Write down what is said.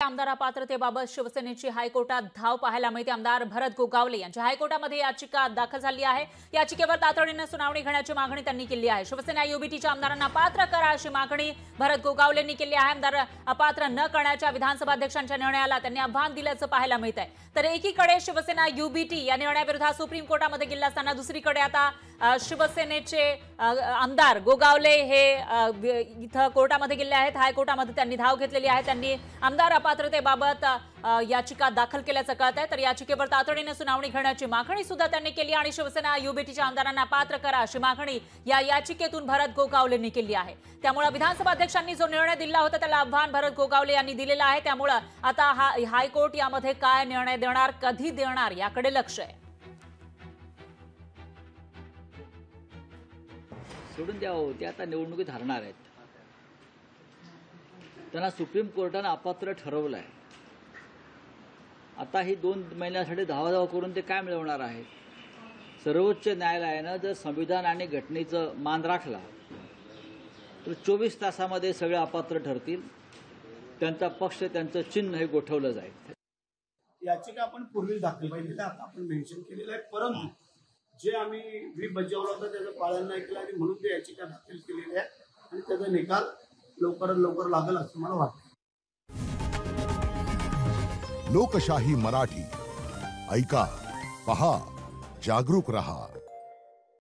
आमदार अपात्रतेबाबत शिवसेनेची हायकोर्टात धाव पाहायला मिळते। आमदार भरत गोगावले यांची हायकोर्टामध्ये याचिका दाखल झाली आहे। याचिकेवर तातडीने सुनावणी घेण्याची मागणी त्यांनी केली आहे। शिवसेना युबीटीच्या आमदारांना पात्र करा अशी मागणी भरत गोगावलेंनी केली आहे। आमदार अपात्र न करण्याच्या विधानसभा अध्यक्षांच्या निर्णयाला त्यांनी आव्हान दिल्याचं पाहायला मिळत आहे। तर एकीकडे शिवसेना युबीटी या निर्णयाविरोधात सुप्रीम कोर्टामध्ये गेले असताना दुसरीकडे आता शिवसेनेचे आमदार गोगावले हे इथं कोर्टामध्ये गेले आहेत। हायकोर्टामध्ये त्यांनी धाव घेतलेली आहे। त्यांनी आमदार अपात्रतेबाबत याचिका दाखल केल्याचं कळत आहे। तर याचिकेवर तातडीने सुनावणी घेण्याची मागणी सुद्धा त्यांनी केली आणि शिवसेना युबीटीच्या आमदारांना पात्र करा अशी मागणी या याचिकेतून भरत गोगावलेंनी केली आहे। त्यामुळे विधानसभा अध्यक्षांनी जो निर्णय दिला होता त्याला आव्हान भरत गोगावले यांनी दिलेलं आहे। त्यामुळे आता हायकोर्ट यामध्ये काय निर्णय देणार, कधी देणार याकडे लक्ष आहे। सोडून द्यावं, ते आता निवडणुकीत हरणार आहेत। त्यांना सुप्रीम कोर्टाने अपात्र ठरवलं आहे। आता ही 2 महिन्यासाठी धावाधाव करून ते काय मिळवणार आहे? सर्वोच्च न्यायालयानं जर संविधान आणि घटनेचं मान राखला तर 24 तासामध्ये सगळे अपात्र ठरतील। त्यांचा पक्ष, त्यांचं चिन्ह हे गोठवलं जाईल। याचिका आपण पूर्वी दाखल केलेली आता आपण मेन्शन केलेलं आहे, परंतु जे आम्ही व्हीप बजावला होता त्याचं पालन नाही केलं आणि म्हणून ते याचिका दाखल केलेली आहे आणि त्याचा निकाल लवकरात लवकर लागेल असं मला वाटतं। लोकशाही मराठी ऐका, पहा, जागरूक रहा।